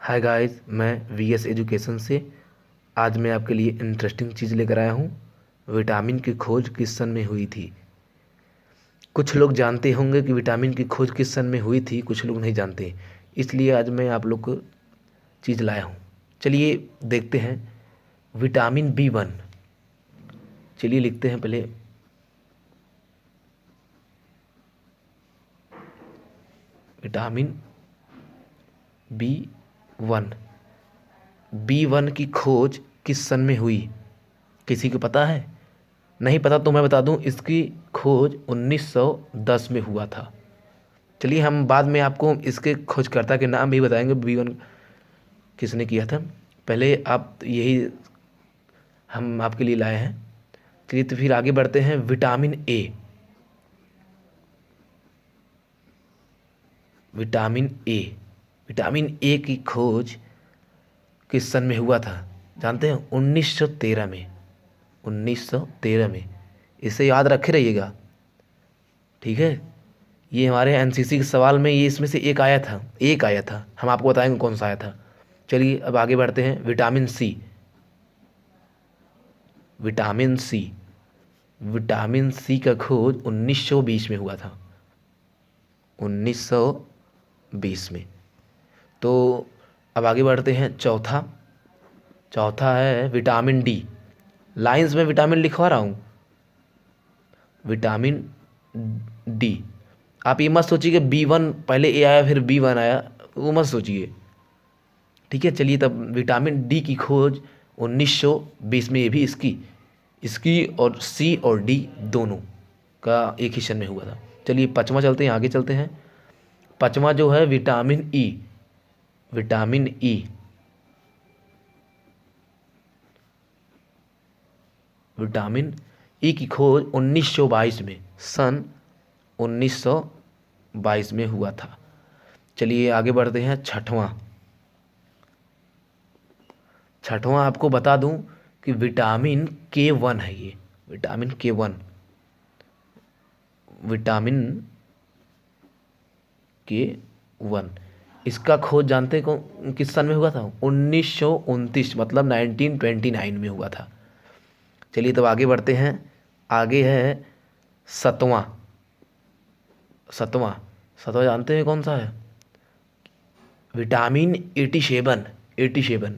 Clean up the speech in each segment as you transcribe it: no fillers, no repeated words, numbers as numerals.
Hi guys, मैं VS education से आज मैं आपके लिए इंटरेस्टिंग चीज़ लेकर आया हूँ। विटामिन की खोज किस सन में हुई थी। कुछ लोग जानते होंगे कि विटामिन की खोज किस सन में हुई थी, कुछ लोग नहीं जानते। इसलिए आज मैं आप लोग को चीज़ लाया हूँ। चलिए देखते हैं। विटामिन B1, चलिए लिखते हैं पहले। विटामिन B1, B1 की खोज किस सन में हुई, किसी को पता है? नहीं पता तो मैं बता दूं, इसकी खोज 1910 में हुआ था। चलिए हम बाद में आपको इसके खोजकर्ता के नाम भी बताएंगे, B1 किसने किया था। पहले आप यही हम आपके लिए लाए हैं। चलिए तो फिर आगे बढ़ते हैं। विटामिन ए विटामिन ए की खोज किस सन में हुआ था, जानते हैं? 1913 में। 1913 में। इसे याद रखे रहिएगा, ठीक है। ये हमारे एनसीसी के सवाल में ये इसमें से एक आया था, हम आपको बताएंगे कौन सा आया था। चलिए अब आगे बढ़ते हैं। विटामिन सी विटामिन सी का खोज 1920 में हुआ था। 1920 में। तो अब आगे बढ़ते हैं। चौथा चौथा है विटामिन डी। लाइंस में विटामिन लिखवा रहा हूँ। Vitamin D. आप ये मत सोचिए कि B1 पहले ए आया फिर B1 आया, वो मत सोचिए, ठीक है। चलिए तब विटामिन डी की खोज 1920 में, ये भी इसकी इसकी और सी और डी दोनों का एक ही सन में हुआ था। चलिए पाँचवा चलते हैं, आगे चलते हैं। पाँचवा जो है विटामिन ई। विटामिन ई की खोज 1922 में, सन 1922 में हुआ था। चलिए आगे बढ़ते हैं। छठवां आपको बता दूं कि विटामिन K1 है। ये विटामिन K1 इसका खोज जानते हैं कौन किस सन में हुआ था? 1929, मतलब 1929 में हुआ था। चलिए तब आगे बढ़ते हैं। आगे है सतवां सतवां सतवां जानते हैं कौन सा है? विटामिन 87।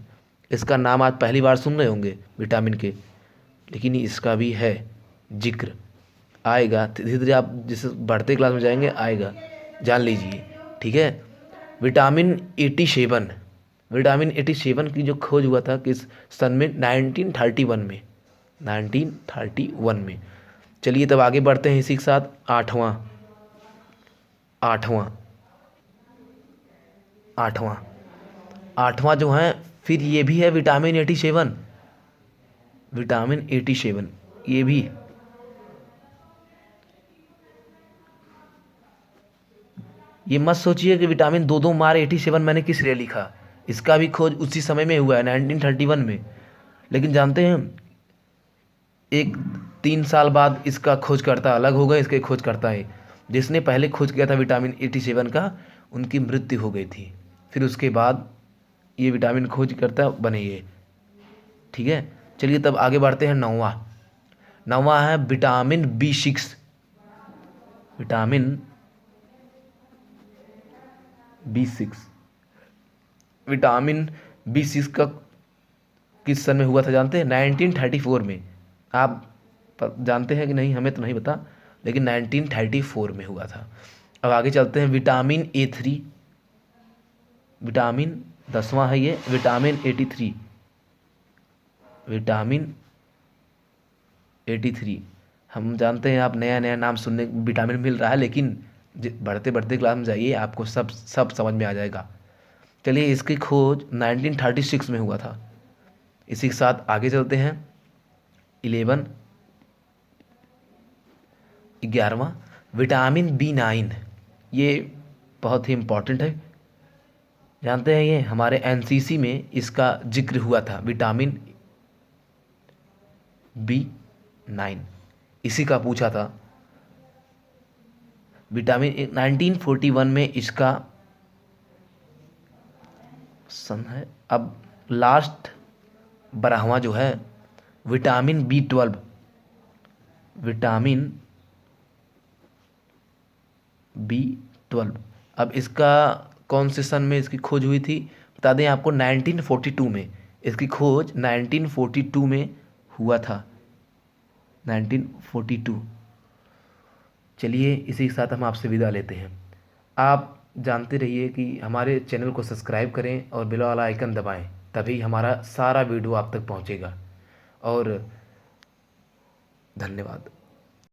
इसका नाम आज पहली बार सुन रहे होंगे विटामिन के, लेकिन इसका भी है जिक्र, आएगा धीरे धीरे। आप जैसे बढ़ते क्लास में जाएंगे आएगा, जान लीजिए, ठीक है। विटामिन 87 की जो खोज हुआ था किस सन में? 1931 में। चलिए तब आगे बढ़ते हैं इसी के साथ। आठवां आठवां आठवां जो है, फिर ये भी है विटामिन 87। ये भी, ये मत सोचिए कि विटामिन दो दो मार 87 मैंने किस लिए लिखा। इसका भी खोज उसी समय में हुआ है, 1931 में। लेकिन जानते हैं, एक 3 साल बाद इसका खोजकर्ता अलग हो गए। इसके खोजकर्ता है, जिसने पहले खोज किया था विटामिन 87 का, उनकी मृत्यु हो गई थी। फिर उसके बाद ये विटामिन खोजकर्ता बने ये, ठीक है। चलिए तब आगे बढ़ते हैं। नौवां है vitamin B6। Vitamin B6 vitamin B6 का किस सन में हुआ था, जानते हैं? 1934 में। आप जानते हैं कि नहीं हमें तो नहीं पता, लेकिन 1934 में हुआ था। अब आगे चलते हैं। Vitamin A3। विटामिन 10वां है ये, विटामिन 83। हम जानते हैं आप नया नया नाम सुनने विटामिन मिल रहा है, लेकिन बढ़ते बढ़ते क्लास में जाइए, आपको सब सब समझ में आ जाएगा। चलिए इसकी खोज 1936 में हुआ था। इसी के साथ आगे चलते हैं। 11 11वां विटामिन B9। ये बहुत ही इम्पोर्टेंट है, जानते हैं? ये हमारे एनसीसी में इसका जिक्र हुआ था, विटामिन B9। इसी का पूछा था। विटामिन 1941 में इसका सन है। अब लास्ट 12वां जो है विटामिन B12, विटामिन B12। अब इसका कौन से सन में इसकी खोज हुई थी? बता दें आपको 1942 में। इसकी खोज 1942 में हुआ था, 1942। चलिए इसी के साथ हम आपसे विदा लेते हैं। आप जानते रहिए कि हमारे चैनल को सब्सक्राइब करें और बेल वाला आइकन दबाएं, तभी हमारा सारा वीडियो आप तक पहुंचेगा। और धन्यवाद।